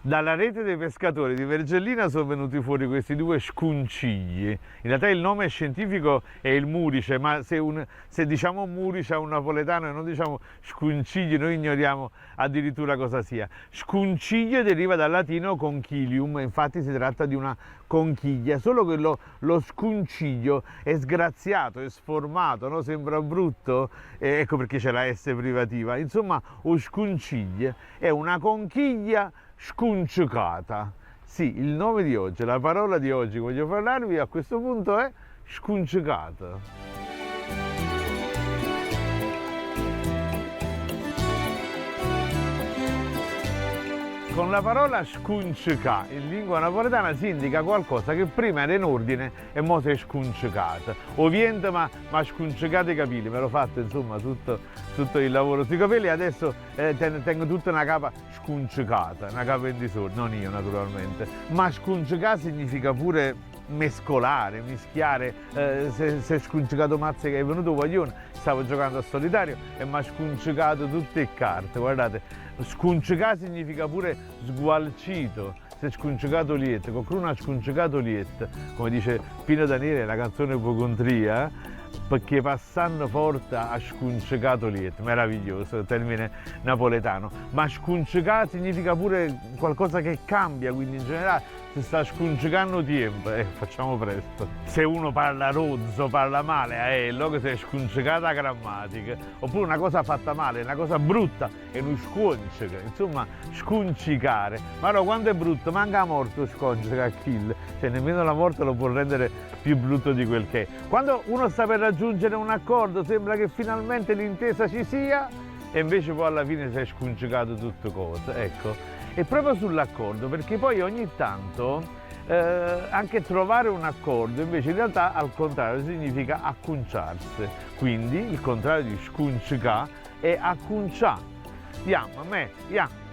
Dalla rete dei pescatori di Vergellina sono venuti fuori questi due scuncigli. In realtà il nome scientifico è il murice, ma se diciamo murice a un napoletano e non diciamo scuncigli, noi ignoriamo addirittura cosa sia. Scunciglio deriva dal latino conchilium, infatti si tratta di una conchiglia, solo che lo scunciglio è sgraziato, è sformato, no? Sembra brutto, ecco perché c'è la S privativa. Insomma, o scunciglie è una conchiglia scunciucata. Sì, il nome di oggi, la parola di oggi che voglio parlarvi a questo punto è scunciucata. Con la parola scunciucà in lingua napoletana si indica qualcosa che prima era in ordine e mo si è scunciucata. Ovviamente ma scunciucate i capelli, me l'ho fatto insomma tutto il lavoro sui capelli e adesso tengo tutta una capa scunciucata, una capa in disordine, non io naturalmente. Ma scunciucà significa pure mescolare, mischiare, se è scunciucato mazze che è venuto guaglione, stavo giocando a solitario e mi ha scunciucato tutte le carte, guardate. Scunciucà significa pure sgualcito, si è scunciucato lietto, qualcuno ha scunciucato lietto, come dice Pino Daniele, la canzone Ipocontria, perché passando forte ha scunciucato lietto, meraviglioso, termine napoletano, ma scunciucà significa pure qualcosa che cambia, quindi in generale si sta scunciucando tempo, facciamo presto. Se uno parla rozzo, parla male, lo si è scunciucata la grammatica, oppure una cosa fatta male, una cosa brutta, è uno scuncica, insomma scuncicare, ma no, quando è brutto, manca la morte scongica a kill, cioè nemmeno la morte lo può rendere più brutto di quel che è. Quando uno sta per raggiungere un accordo sembra che finalmente l'intesa ci sia e invece poi alla fine si è scuncicato tutto cosa, ecco. E proprio sull'accordo, perché poi ogni tanto anche trovare un accordo invece in realtà al contrario significa accunciarsi, quindi il contrario di scuncica è accuncià.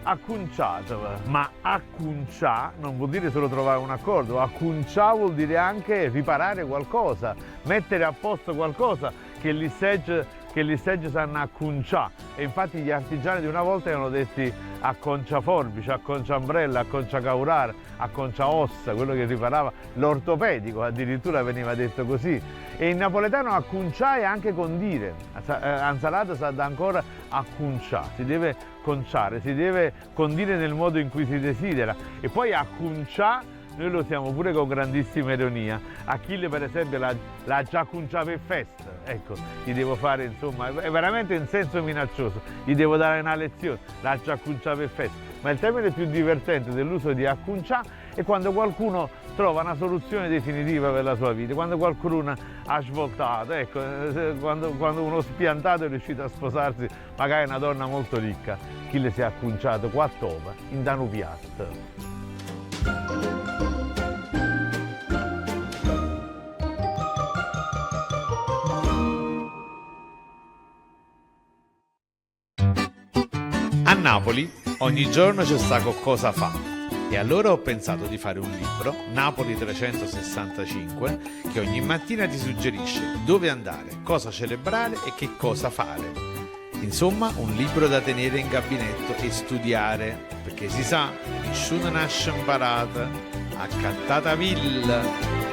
Accunciato, ma accuncià non vuol dire solo trovare un accordo, accuncià vuol dire anche riparare qualcosa, mettere a posto qualcosa che gli seggi sanno accuncià, e infatti gli artigiani di una volta erano detti acconcia forbice, acconcia ombrella, acconcia caurara, acconcia ossa, quello che riparava, l'ortopedico addirittura veniva detto così. E in napoletano accuncià è anche condire, Anzalato sa ancora accuncià, si deve conciare, si deve condire nel modo in cui si desidera, e poi accuncià noi lo usiamo pure con grandissima ironia. Achille per esempio l'ha già accunciato per festa, ecco, gli devo fare insomma, è veramente in senso minaccioso, gli devo dare una lezione, l'ha già accunciato per festa. Ma il termine più divertente dell'uso di accuncià è quando qualcuno trova una soluzione definitiva per la sua vita, quando qualcuno ha svoltato, ecco, quando uno spiantato è riuscito a sposarsi magari una donna molto ricca, Achille si è accunciato quatt'ova in Danubiat. A Napoli ogni giorno c'è sta cosa fa, e allora ho pensato di fare un libro, Napoli 365, che ogni mattina ti suggerisce dove andare, cosa celebrare e che cosa fare. Insomma, un libro da tenere in gabinetto e studiare, perché si sa, nessuno nasce imparato, a cantata villa.